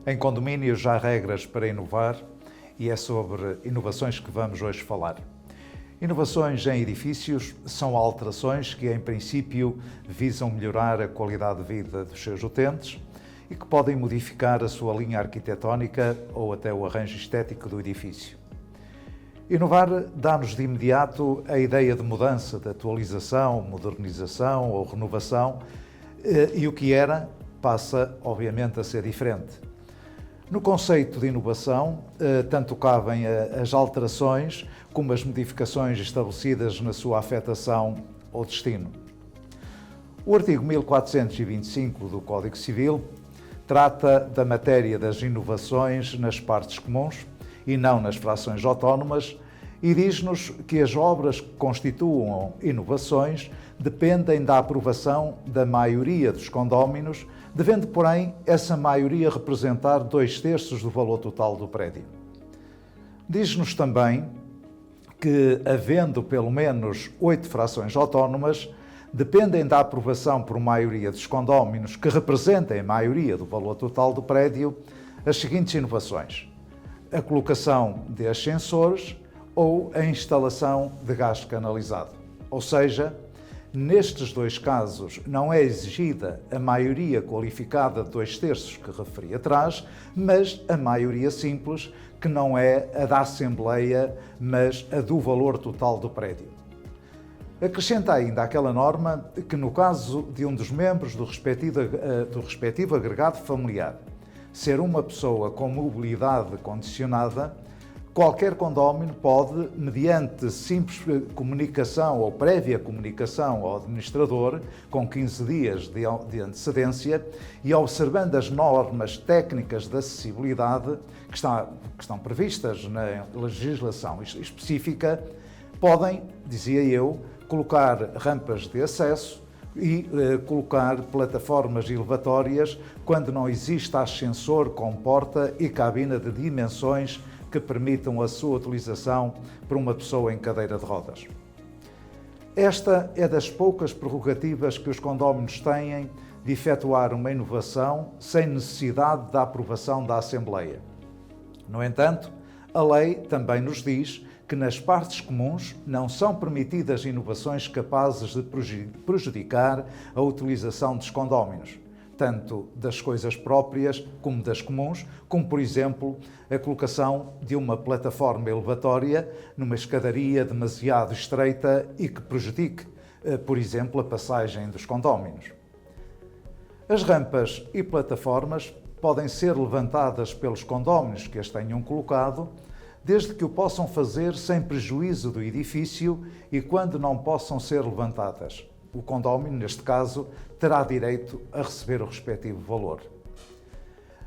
Em condomínios há regras para inovar e é sobre inovações que vamos hoje falar. Inovações em edifícios são alterações que, em princípio, visam melhorar a qualidade de vida dos seus utentes e que podem modificar a sua linha arquitetónica ou até o arranjo estético do edifício. Inovar dá-nos de imediato a ideia de mudança, de atualização, modernização ou renovação e o que era passa, obviamente, a ser diferente. No conceito de inovação, tanto cabem as alterações como as modificações estabelecidas na sua afetação ou destino. O artigo 1425 do Código Civil trata da matéria das inovações nas partes comuns e não nas frações autónomas e diz-nos que as obras que constituam inovações dependem da aprovação da maioria dos condóminos, devendo, porém, essa maioria representar 2/3 do valor total do prédio. Diz-nos também que, havendo pelo menos 8 frações autónomas, dependem da aprovação por maioria dos condóminos que representem a maioria do valor total do prédio as seguintes inovações: a colocação de ascensores ou a instalação de gás canalizado. Ou seja, nestes dois casos não é exigida a maioria qualificada de 2/3 que referi atrás, mas a maioria simples, que não é a da Assembleia, mas a do valor total do prédio. Acrescenta ainda aquela norma que, no caso de um dos membros do respectivo agregado familiar ser uma pessoa com mobilidade condicionada, qualquer condómino pode, mediante simples comunicação ou prévia comunicação ao administrador, com 15 dias de antecedência e observando as normas técnicas de acessibilidade que estão previstas na legislação específica, podem, dizia eu, colocar rampas de acesso e colocar plataformas elevatórias quando não existe ascensor com porta e cabina de dimensões que permitam a sua utilização por uma pessoa em cadeira de rodas. Esta é das poucas prerrogativas que os condóminos têm de efetuar uma inovação sem necessidade da aprovação da Assembleia. No entanto, a lei também nos diz que nas partes comuns não são permitidas inovações capazes de prejudicar a utilização dos condóminos, tanto das coisas próprias como das comuns, como, por exemplo, a colocação de uma plataforma elevatória numa escadaria demasiado estreita e que prejudique, por exemplo, a passagem dos condóminos. As rampas e plataformas podem ser levantadas pelos condóminos que as tenham colocado, desde que o possam fazer sem prejuízo do edifício e quando não possam ser levantadas. O condómino, neste caso, terá direito a receber o respectivo valor.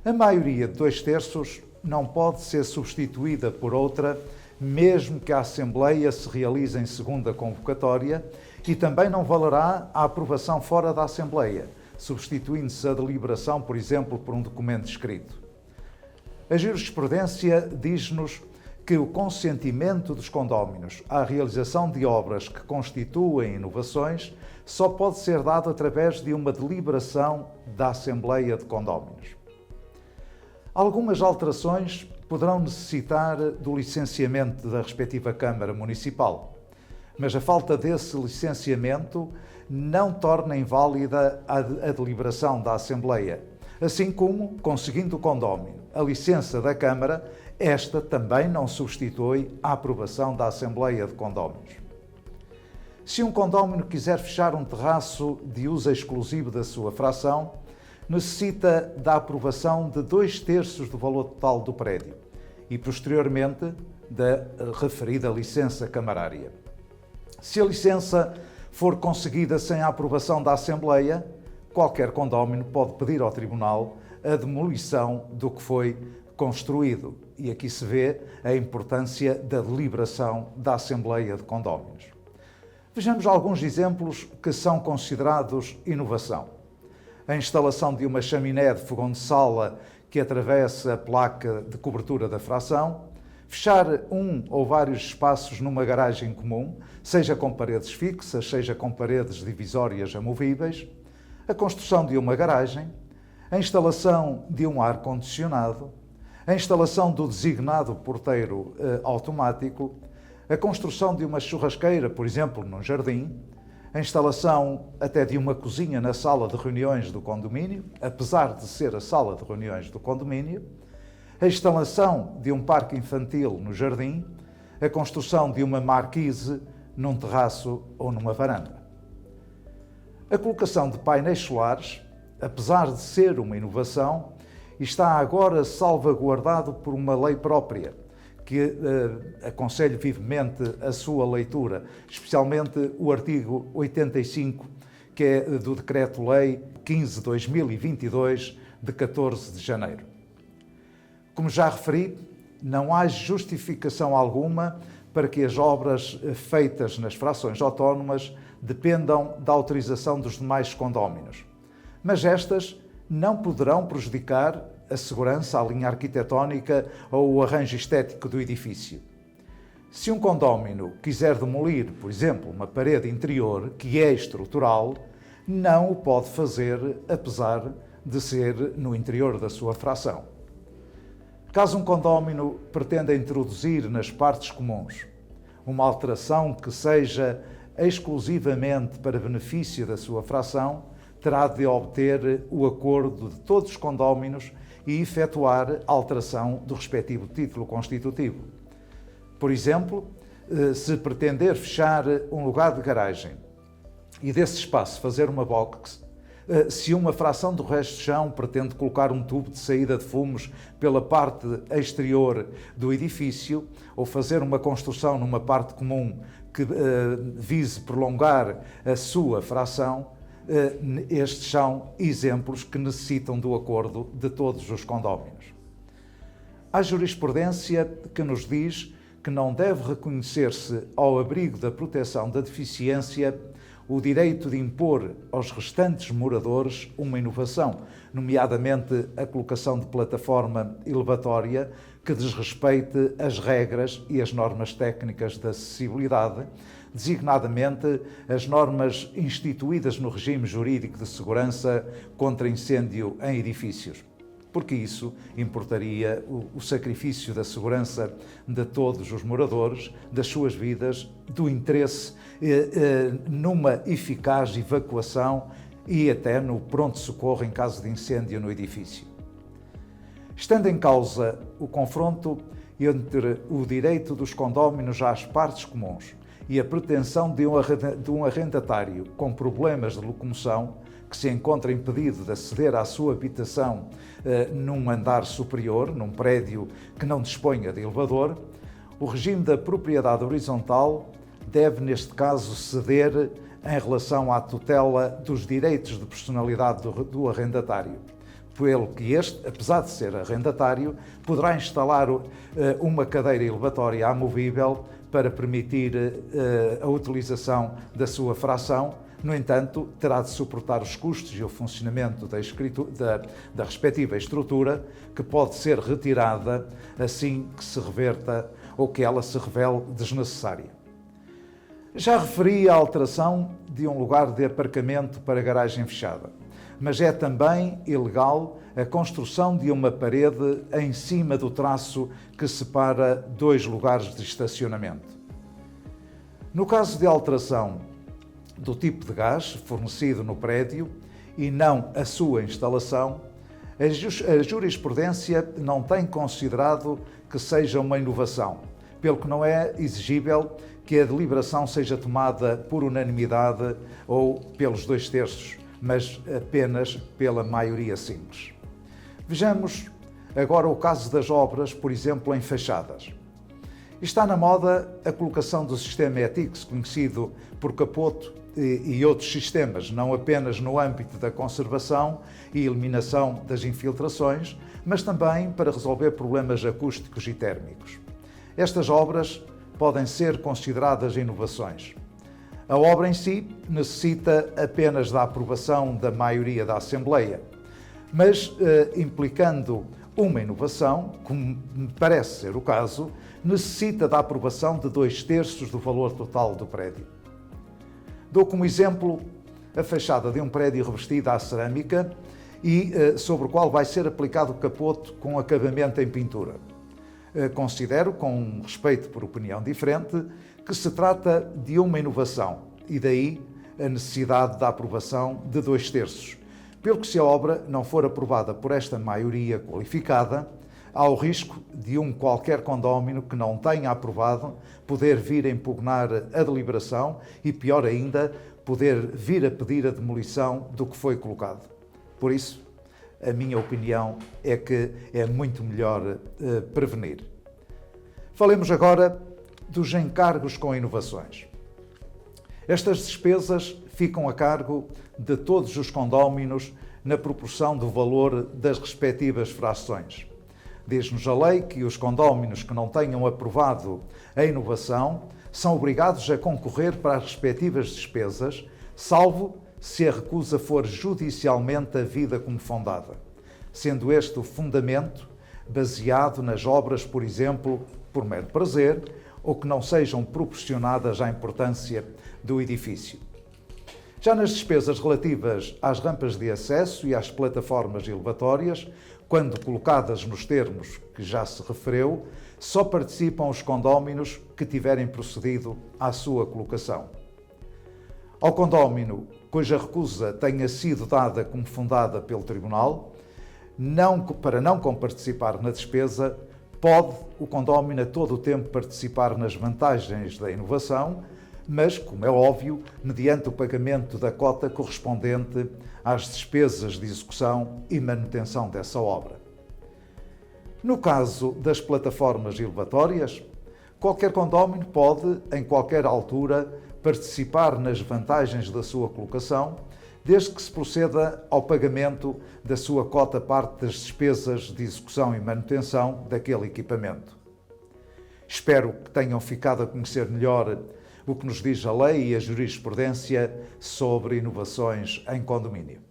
A maioria de 2/3 não pode ser substituída por outra, mesmo que a Assembleia se realize em segunda convocatória, e também não valerá a aprovação fora da Assembleia, substituindo-se a deliberação, por exemplo, por um documento escrito. A jurisprudência diz-nos que o consentimento dos condóminos à realização de obras que constituem inovações só pode ser dado através de uma deliberação da Assembleia de Condóminos. Algumas alterações poderão necessitar do licenciamento da respectiva Câmara Municipal, mas a falta desse licenciamento não torna inválida a deliberação da Assembleia, assim como, conseguindo o condómino a licença da Câmara, esta também não substitui a aprovação da Assembleia de Condóminos. Se um condómino quiser fechar um terraço de uso exclusivo da sua fração, necessita da aprovação de 2/3 do valor total do prédio e, posteriormente, da referida licença camarária. Se a licença for conseguida sem a aprovação da Assembleia, qualquer condómino pode pedir ao Tribunal a demolição do que foi construído. E aqui se vê a importância da deliberação da Assembleia de Condóminos. Vejamos alguns exemplos que são considerados inovação. A instalação de uma chaminé de fogão de sala que atravessa a placa de cobertura da fração, fechar um ou vários espaços numa garagem comum, seja com paredes fixas, seja com paredes divisórias amovíveis, a construção de uma garagem, a instalação de um ar-condicionado, a instalação do designado porteiro automático, a construção de uma churrasqueira, por exemplo, num jardim, a instalação até de uma cozinha na sala de reuniões do condomínio, apesar de ser a sala de reuniões do condomínio, a instalação de um parque infantil no jardim, a construção de uma marquise num terraço ou numa varanda. A colocação de painéis solares, apesar de ser uma inovação, está agora salvaguardado por uma lei própria, que aconselho vivemente a sua leitura, especialmente o artigo 85, que é do Decreto-Lei 15/2022, de 14 de janeiro. Como já referi, não há justificação alguma para que as obras feitas nas frações autónomas dependam da autorização dos demais condóminos, mas estas não poderão prejudicar a segurança, a linha arquitetónica ou o arranjo estético do edifício. Se um condómino quiser demolir, por exemplo, uma parede interior que é estrutural, não o pode fazer apesar de ser no interior da sua fração. Caso um condómino pretenda introduzir nas partes comuns uma alteração que seja exclusivamente para benefício da sua fração, terá de obter o acordo de todos os condóminos e efetuar a alteração do respectivo título constitutivo. Por exemplo, se pretender fechar um lugar de garagem e desse espaço fazer uma box, se uma fração do resto de chão pretende colocar um tubo de saída de fumos pela parte exterior do edifício ou fazer uma construção numa parte comum que vise prolongar a sua fração, estes são exemplos que necessitam do acordo de todos os condóminos. Há jurisprudência que nos diz que não deve reconhecer-se ao abrigo da proteção da deficiência o direito de impor aos restantes moradores uma inovação, nomeadamente a colocação de plataforma elevatória que desrespeite as regras e as normas técnicas de acessibilidade, designadamente as normas instituídas no regime jurídico de segurança contra incêndio em edifícios, porque isso importaria o sacrifício da segurança de todos os moradores, das suas vidas, do interesse numa eficaz evacuação e até no pronto-socorro em caso de incêndio no edifício. Estando em causa o confronto entre o direito dos condóminos às partes comuns e a pretensão de um arrendatário com problemas de locomoção que se encontra impedido de aceder à sua habitação num andar superior, num prédio que não disponha de elevador, o regime da propriedade horizontal deve, neste caso, ceder em relação à tutela dos direitos de personalidade do arrendatário, pelo que este, apesar de ser arrendatário, poderá instalar uma cadeira elevatória amovível para permitir a utilização da sua fração. No entanto, terá de suportar os custos e o funcionamento da respectiva estrutura, que pode ser retirada assim que se reverta ou que ela se revele desnecessária. Já referi a alteração de um lugar de aparcamento para garagem fechada, mas é também ilegal a construção de uma parede em cima do traço que separa dois lugares de estacionamento. No caso de alteração do tipo de gás fornecido no prédio e não a sua instalação, a jurisprudência não tem considerado que seja uma inovação, pelo que não é exigível que a deliberação seja tomada por unanimidade ou pelos 2/3, mas apenas pela maioria simples. Vejamos agora o caso das obras, por exemplo, em fachadas. Está na moda a colocação do sistema ETICS, conhecido por capoto, e outros sistemas, não apenas no âmbito da conservação e eliminação das infiltrações, mas também para resolver problemas acústicos e térmicos. Estas obras podem ser consideradas inovações. A obra em si necessita apenas da aprovação da maioria da Assembleia, mas implicando uma inovação, como me parece ser o caso, necessita da aprovação de 2/3 do valor total do prédio. Dou como exemplo a fachada de um prédio revestida à cerâmica e sobre o qual vai ser aplicado o capoto com acabamento em pintura. Considero, com respeito por opinião diferente, que se trata de uma inovação e daí a necessidade da aprovação de 2/3, pelo que se a obra não for aprovada por esta maioria qualificada, há o risco de um qualquer condómino que não tenha aprovado poder vir a impugnar a deliberação e, pior ainda, poder vir a pedir a demolição do que foi colocado. Por isso, a minha opinião é que é muito melhor prevenir. Falemos agora dos encargos com inovações. Estas despesas ficam a cargo de todos os condóminos na proporção do valor das respectivas frações. Diz-nos a lei que os condóminos que não tenham aprovado a inovação são obrigados a concorrer para as respectivas despesas, salvo se a recusa for judicialmente havida como fundada, sendo este o fundamento baseado nas obras, por exemplo, por mero prazer, ou que não sejam proporcionadas à importância do edifício. Já nas despesas relativas às rampas de acesso e às plataformas elevatórias, quando colocadas nos termos que já se referiu, só participam os condóminos que tiverem procedido à sua colocação. Ao condómino cuja recusa tenha sido dada como fundada pelo Tribunal, para não comparticipar na despesa, pode o condómino a todo o tempo participar nas vantagens da inovação, mas, como é óbvio, mediante o pagamento da cota correspondente às despesas de execução e manutenção dessa obra. No caso das plataformas elevatórias, qualquer condómino pode, em qualquer altura, participar nas vantagens da sua colocação, desde que se proceda ao pagamento da sua cota parte das despesas de execução e manutenção daquele equipamento. Espero que tenham ficado a conhecer melhor o que nos diz a lei e a jurisprudência sobre inovações em condomínio.